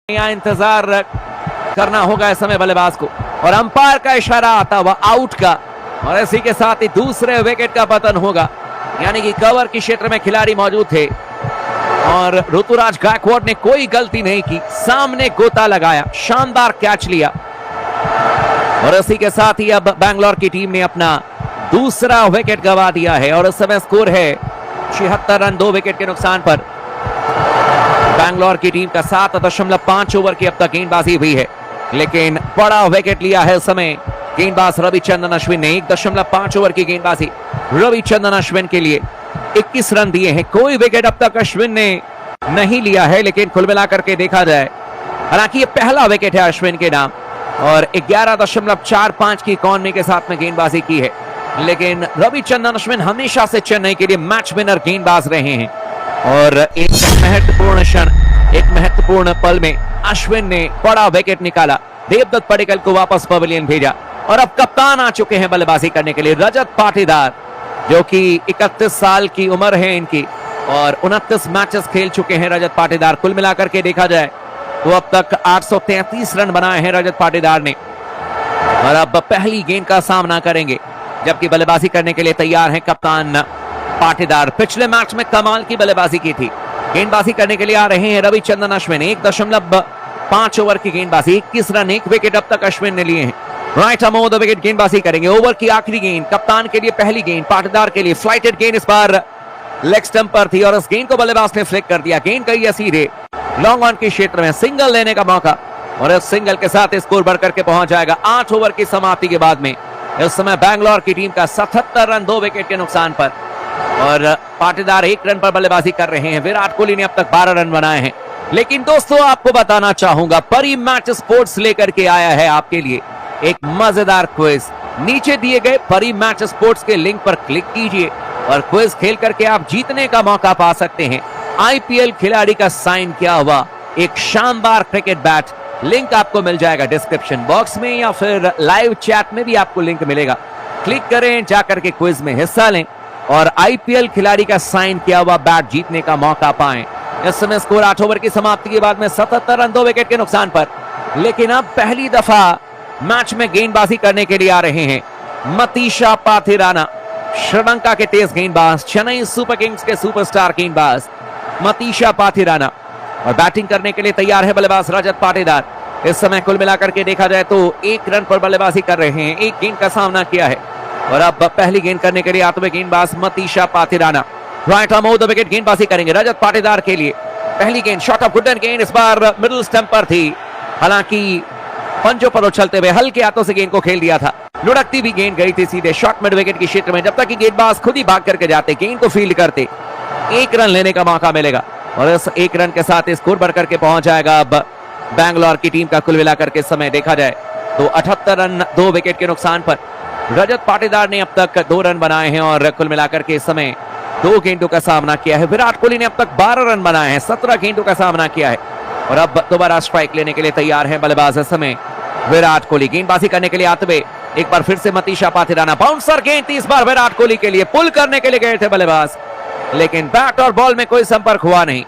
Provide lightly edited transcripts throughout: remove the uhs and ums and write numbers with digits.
यहाँ इंतजार करना होगा इस समय बल्लेबाज को, और अंपायर का इशारा आता हुआ आउट का, और इसी के साथ ही दूसरे विकेट का पतन होगा। यानी कि कवर के क्षेत्र में खिलाड़ी मौजूद थे और ऋतुराज गायकवाड़ ने कोई गलती नहीं की, सामने गोता लगाया, शानदार कैच लिया, और इसी के साथ ही अब बैंगलोर की टीम ने अपना दूसरा विकेट गंवा दिया है और इस समय स्कोर है 76 रन 2 विकेट के नुकसान पर। बैंगलोर की टीम का 7.5 ओवर की अब तक गेंदबाजी हुई है, लेकिन बड़ा विकेट लिया है इस समय गेंदबाज रविचंद्रन अश्विन ने। 1.5 ओवर की गेंदबाजी रविचंद्रन अश्विन के लिए 21 रन दिए हैं। कोई विकेट अब तक अश्विन ने नहीं लिया है, लेकिन कुल मिलाकर के देखा जाए, हालांकि ये पहला विकेट है अश्विन के नाम, और 11.45 की इकॉनमी के साथ में गेंदबाजी की है, लेकिन रविचंद्रन अश्विन हमेशा से चेन्नई के लिए मैच विनर गेंदबाज रहे हैं। और एक महत्वपूर्ण क्षण, एक महत्वपूर्ण पल में अश्विन ने बड़ा विकेट निकाला, देवदत्त पडिक्कल को वापस पवेलियन भेजा, और अब कप्तान आ चुके हैं बल्लेबाजी करने के लिए रजत पाटीदार, जो कि 31 साल की उम्र है इनकी, और 29 मैचेस खेल चुके हैं रजत पाटीदार। कुल मिलाकर के देखा जाए तो अब तक 833 रन बनाए हैं रजत पाटीदार ने, और अब पहली गेंद का सामना करेंगे, जबकि बल्लेबाजी करने के लिए तैयार हैं कप्तान पाटीदार। पिछले मैच में कमाल की बल्लेबाजी की थी। गेंदबाजी करने के लिए आ रहे हैं रविचंद्रन अश्विन। 1.5 ओवर की गेंदबाजी, 21 रन, 1 विकेट अब तक अश्विन ने लिए हैं। Right arm of the wicket गेंदबाजी करेंगे। ओवर की आखिरी गेंद, कप्तान के लिए पहली गेंद, पाटीदार के लिए फ्लाइटेड गेंद इस बार लेग स्टंप पर थी, और इस गेंद को बल्लेबाज ने फ्लिक कर दिया। गेंद गई सीधे लॉन्ग ऑन के क्षेत्र में, सिंगल लेने का मौका, और इस सिंगल के साथ स्कोर बढ़कर के पहुंच जाएगा 8 ओवर की समाप्ति के बाद में। इस समय बैंगलोर की टीम का 77 रन 2 विकेट के नुकसान पर, और पाटीदार 1 रन पर बल्लेबाजी कर रहे हैं। विराट कोहली ने अब तक 12 रन बनाए हैं। लेकिन दोस्तों, आपको बताना चाहूंगा, परी मैच स्पोर्ट्स लेकर के आया है आपके लिए एक मजेदार क्विज। नीचे दिए गए परी मैच स्पोर्ट्स के लिंक पर क्लिक कीजिए और क्विज खेल करके आप जीतने का मौका पा सकते हैं। आईपीएल खिलाड़ी का साइन किया हुआ एक शानदार क्रिकेट बैट, लिंक आपको मिल जाएगा डिस्क्रिप्शन बॉक्स में, या फिर लाइव चैट में भी आपको लिंक मिलेगा। क्लिक करें, जाकर के क्विज में हिस्सा लें और आईपीएल खिलाड़ी का साइन किया हुआ बैट जीतने का मौका पाएं। इस समय स्कोर 8 ओवर की समाप्ति के बाद में 77 रन 2 विकेट के नुकसान पर, लेकिन अब पहली दफा मैच में गेंदबाजी करने के लिए आ रहे हैं मतीशा पाथिराना, श्रीलंका के तेज गेंदबाज, चेन्नई सुपर किंग्स के सुपरस्टार गेंदबाज मतीशा पाथिराना, और बैटिंग करने के लिए तैयार है बल्लेबाज रजत पाटीदार। इस समय कुल मिलाकर के देखा जाए तो 1 रन पर बल्लेबाजी कर रहे हैं, 1 गेंद का सामना किया है, और अब पहली गेंद करने के लिए आते हुए गेंदबाज Matheesha Pathirana. Right arm of the wicket गेंदबाजी करेंगे रजत पाटीदार के लिए। पहली गेंद शॉट ऑफ गुडन गेंद इस बार मिडिल स्टंप पर थी, हालांकि पंजों पर उछलते हुए हल्के हाथों से गेंद को खेल दिया था। लुढ़कती भी गेंद गई थी सीधे शॉर्ट मिड विकेट के क्षेत्र में, जब तक कि गेंदबाज खुद ही भाग करके जाते, गेंद को फील्ड करते, 1 रन लेने का मौका मिलेगा, और इस 1 रन के साथ स्कोर बढ़कर के पहुंच जाएगा अब बैंगलोर की टीम का। कुल मिलाकर के समय देखा जाए तो 78 रन 2 विकेट के नुकसान पर रजत पाटीदार ने अब तक 2 रन बनाए हैं, और कुल मिलाकर के इस समय 2 गेंदों का सामना किया है। विराट कोहली ने अब तक 12 रन बनाए हैं, 17 गेंदों का सामना किया है, और अब दोबारा स्ट्राइक लेने के लिए तैयार है बल्लेबाज इस समय विराट कोहली। गेंदबाजी करने के लिए आते हुए एक बार फिर से मतीशा पाथिराना, बाउंसर गेंद थी इस बार विराट कोहली के लिए, पुल करने के लिए गए थे बल्लेबाज, लेकिन बैट और बॉल में कोई संपर्क हुआ नहीं,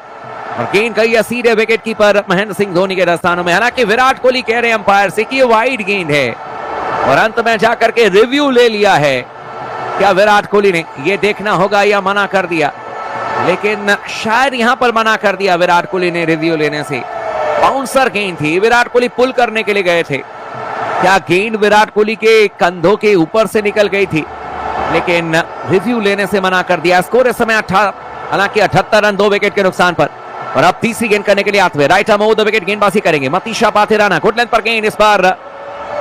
और गेंद गई है सीधे विकेट कीपर महेंद्र सिंह धोनी के दस्तानों में। हालांकि विराट कोहली कह रहे हैं अंपायर से कि ये वाइड गेंद है, और अंत में जाकर के रिव्यू ले लिया है। क्या विराट कोहली ने ये देखना होगा या मना कर दिया, लेकिन शायद यहां पर मना कर दिया विराट कोहली ने रिव्यू लेने से। बाउंसर गेंद थी, विराट कोहली पुल करने के लिए गए थे। क्या गेंद विराट कोहली के कंधों के ऊपर से निकल गई थी, लेकिन रिव्यू लेने से मना कर दिया। स्कोर इस समय हालांकि 78 रन 2 विकेट के नुकसान पर, और अब तीसरी गेंद करने के लिए आते हुए right arm of the wicket गेंदबाजी करेंगे मतीशा पाथिराना। गुड लेंथ पर गेंद इस बार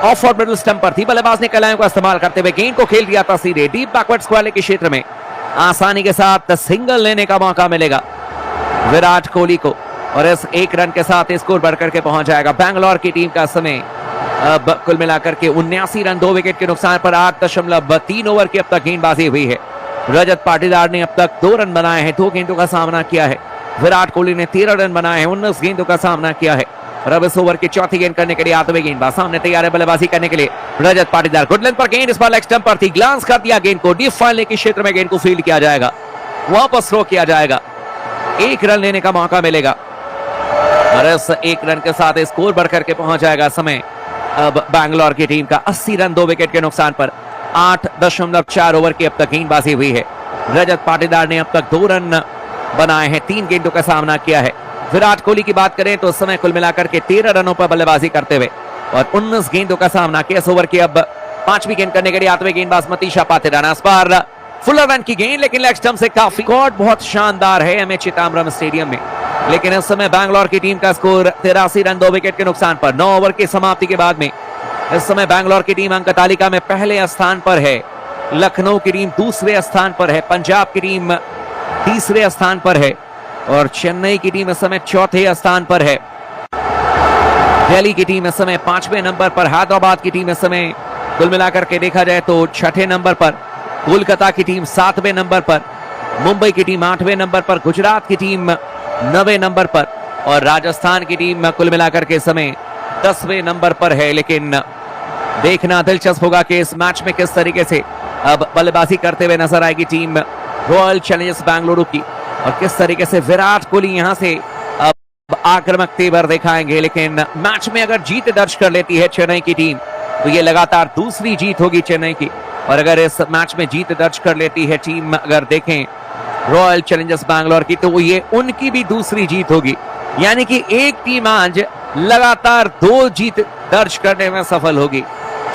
ऑफ और मिडिल स्टंप पर थी, बल्लेबाज ने कलाइयों का इस्तेमाल करते हुए गेंद को खेल दिया था सीधे डीप बैकवर्ड स्क्वायर के क्षेत्र में। आसानी के साथ सिंगल लेने का मौका मिलेगा विराट कोहली को, और इस 1 रन के साथ स्कोर बढ़कर के पहुंच जाएगा बैंगलोर की टीम का समय अब कुल मिलाकर के 79 रन 2 विकेट के नुकसान पर। 8.3 ओवर की अब तक गेंदबाजी हुई है। रजत पाटीदार ने अब तक 2 रन बनाए हैं, 2 गेंदों का सामना किया है। विराट कोहली ने 13 रन बनाए हैं, 19 गेंदों का सामना किया है, और अब इस ओवर की चौथी गेंद करने के लिए आते हुए गेंदबाज सामने तैयार है बल्लेबाजी करने के लिए रजत पाटीदार। गुड लेंथ पर गेंद इस बार लेग स्टंप पर थी, ग्लांस कर दिया गेंद को, डीप फाइनल के क्षेत्र में गेंद को फील्ड किया जाएगा, वापस थ्रो किया जाएगा, 1 रन लेने का मौका मिलेगा। और इस 1 रन के साथ स्कोर बढ़कर के पहुंच जाएगा समय अब बैंगलोर की टीम का 80 रन 2 विकेट के नुकसान पर। 8.4 ओवर की अब तक गेंदबाजी हुई है। रजत पाटीदार ने अब तक 2 रन बनाए हैं, 3 गेंदों का सामना किया है। विराट कोहली की बात करें तो इस समय कुल मिलाकर के 13 रनों पर बल्लेबाजी करते हुए और 19 गेंदों का सामना किया। इस ओवर की अब 5वीं गेंद करने के लिए आते हुए गेंदबाज मतीशा पातेराना। इस बार फुल रन की गेंद, लेकिन लेग स्टंप से काफी स्कोर बहुत शानदार है एमए चिदंबरम स्टेडियम में। लेकिन इस समय बैंगलोर की टीम का स्कोर 83 रन 2 विकेट के नुकसान पर। 9 ओवर की समाप्ति के बाद में इस समय बैंगलोर की टीम अंक तालिका में पहले स्थान पर है। लखनऊ की टीम दूसरे स्थान पर है, पंजाब की टीम तीसरे स्थान पर है और चेन्नई की टीम इस समय चौथे स्थान पर है। दिल्ली की टीम इस समय 5वें नंबर पर, हैदराबाद की टीम इस समय कुल मिलाकर के देखा जाए तो 6ठे नंबर पर, कोलकाता की टीम 7वें नंबर पर, मुंबई की टीम 8वें नंबर पर, गुजरात की टीम 9वें नंबर पर और राजस्थान की टीम कुल मिलाकर के समय 10वें नंबर पर है। लेकिन देखना दिलचस्प होगा कि इस मैच में किस तरीके से अब बल्लेबाजी करते हुए नजर आएगी टीम रॉयल चैलेंजर्स बेंगलुरु की और किस तरीके से विराट कोहली यहां से अब आक्रामक तेवर दिखाएंगे। लेकिन मैच में अगर जीत दर्ज कर लेती है चेन्नई की टीम तो ये लगातार दूसरी जीत होगी चेन्नई की। और अगर इस मैच में जीत दर्ज कर लेती है टीम, अगर देखें रॉयल चैलेंजर्स बैंगलोर की, तो ये उनकी भी दूसरी जीत होगी। यानी कि एक टीम आज लगातार 2 जीत दर्ज करने में सफल होगी,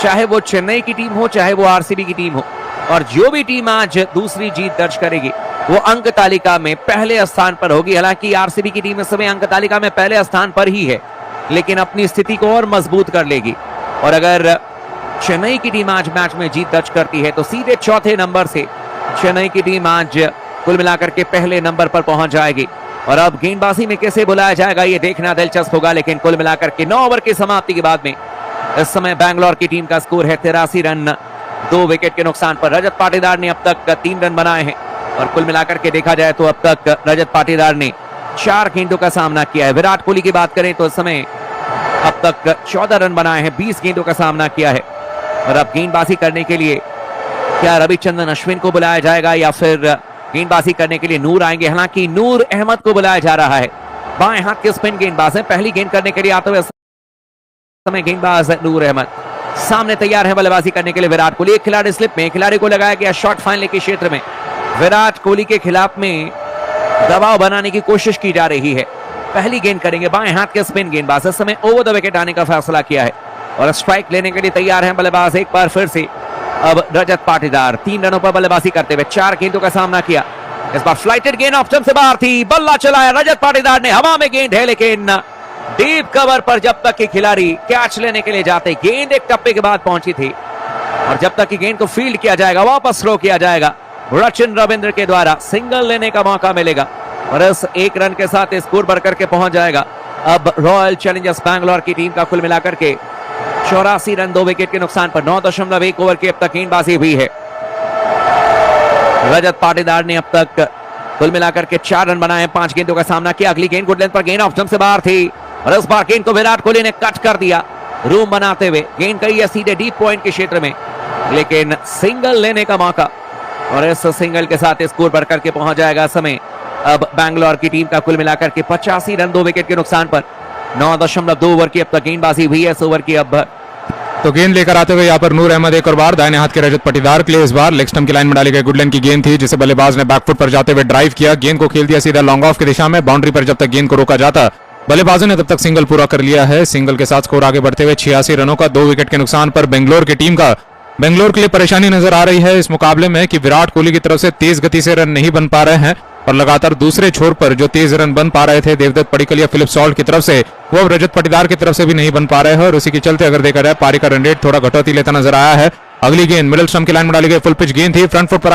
चाहे वो चेन्नई की टीम हो चाहे वो आरसीबी की टीम हो। और जो भी टीम आज दूसरी जीत दर्ज करेगी वो अंक तालिका में पहले स्थान पर होगी। हालांकि आरसीबी की टीम इस समय अंक तालिका में पहले स्थान पर ही है, लेकिन अपनी स्थिति को और मजबूत कर लेगी। और अगर चेन्नई की टीम आज मैच में जीत दर्ज करती है तो सीधे चौथे नंबर से चेन्नई की टीम आज कुल मिलाकर के पहले नंबर पर पहुंच जाएगी। और अब गेंदबाजी में कैसे बुलाया जाएगा ये देखना दिलचस्प होगा। लेकिन कुल मिलाकर के 9 ओवर की समाप्ति के बाद में इस समय बैंगलोर की टीम का स्कोर है 83 रन 2 विकेट के नुकसान पर। रजत पाटीदार ने अब तक 3 रन बनाए हैं और कुल मिलाकर के देखा जाए तो अब तक रजत पाटीदार ने 4 गेंदों का सामना किया है। विराट कोहली की बात करें तो इस समय अब तक 14 रन बनाए हैं, 20 गेंदों का सामना किया है। और अब गेंदबाजी करने के लिए क्या रविचंद्रन अश्विन को बुलाया जाएगा या फिर गेंदबाजी करने के लिए नूर आएंगे? हालांकि नूर अहमद को बुलाया जा रहा है, बाएं हाथ के स्पिन गेंदबाज है। पहली गेंद करने के लिए आते हुए समय गेंदबाज नूर अहमद सामने तैयार है बल्लेबाजी करने के लिए। विराट कोहली, एक खिलाड़ी स्लिप में, खिलाड़ी को लगाया गया शॉट फाइनल के क्षेत्र में। विराट कोहली के खिलाफ में दबाव बनाने की कोशिश की जा रही है। पहली गेंद करेंगे बाएं हाथ के स्पिन गेंदबाज, इस समय ओवर द विकेट आने का फैसला किया है और स्ट्राइक लेने के लिए तैयार हैं बल्लेबाज। एक बार फिर से अब रजत पाटीदार 3 रनों पर बल्लेबाजी करते हुए 4 गेंदों का सामना किया। इस बार फ्लाइटेड गेंद ऑफ स्टंप से बाहर थी, बल्ला चलाया रजत पाटीदार ने, हवा में गेंद है लेकिन डीप कवर पर जब तक कि खिलाड़ी कैच लेने के लिए जाते, गेंद एक टप्पे के बाद पहुंची थी और जब तक कि गेंद को फील्ड किया जाएगा, वापस थ्रो किया जाएगा, रचिन रविंद्र के द्वारा सिंगल लेने का मौका मिलेगा और इस 1 रन के साथ स्कोर बढ़कर के पहुंच जाएगा अब रॉयल चैलेंजर्स बैंगलोर की टीम का कुल मिलाकर के 84 रन 2 विकेट के नुकसान पर। 9.1 ओवर की अब तक गेंदबाजी हुई है। रजत पाटीदार ने अब तक कुल मिलाकर के 4 रन बनाए, 5 गेंदों का सामना किया। अगली गेंद गुड लेंथ पर, गेंद ऑफ स्टंप से बाहर थी और इस बार गेंद को विराट कोहली ने कट कर दिया रूम बनाते हुए। गेंद गई है सीधे डीप पॉइंट के क्षेत्र में, लेकिन सिंगल लेने का मौका और इस सिंगल के साथ स्कोर बढ़कर के पहुंच जाएगा समय अब बैंगलोर की टीम का कुल मिलाकर के 85 रन 2 विकेट के नुकसान पर। 9.2 ओवर की अब तक गेंदबाजी हुई है। इस ओवर की अब तो गेंद लेकर आते हुए यहाँ पर नूर अहमद एक और बार दाहिने हाथ के रजत पाटीदार के लिए इस बार लेग स्टंप की लाइन में डाली गई गुड लेंथ की गेंद थी, जिसे बल्लेबाज ने बैकफुट पर जाते हुए ड्राइव किया। गेंद को खेल दिया सीधा लॉन्ग ऑफ की दिशा में, बाउंड्री पर जब तक गेंद को रोका जाता बल्लेबाजों ने तब तक सिंगल पूरा कर लिया है। सिंगल के साथ स्कोर आगे बढ़ते हुए 86 रनों का 2 विकेट के नुकसान पर बेंगलोर की टीम का। बेंगलोर के लिए परेशानी नजर आ रही है इस मुकाबले में कि विराट कोहली की तरफ से तेज गति से रन नहीं बन पा रहे हैं और लगातार दूसरे छोर पर जो तेज रन बन पा रहे थे देवदत्त पडिक्कल या फिलिप सॉल्ट की तरफ से, वो अब रजत पाटीदार की तरफ से भी नहीं बन पा रहे हैं और उसी के चलते अगर देखा जाए पारी का रन रेट थोड़ा घटौती लेता नजर आया है। अगली गेंद मिडिल स्टंप की लाइन में डाली गई फुल पिच गेंद थी, फ्रंट फुट पर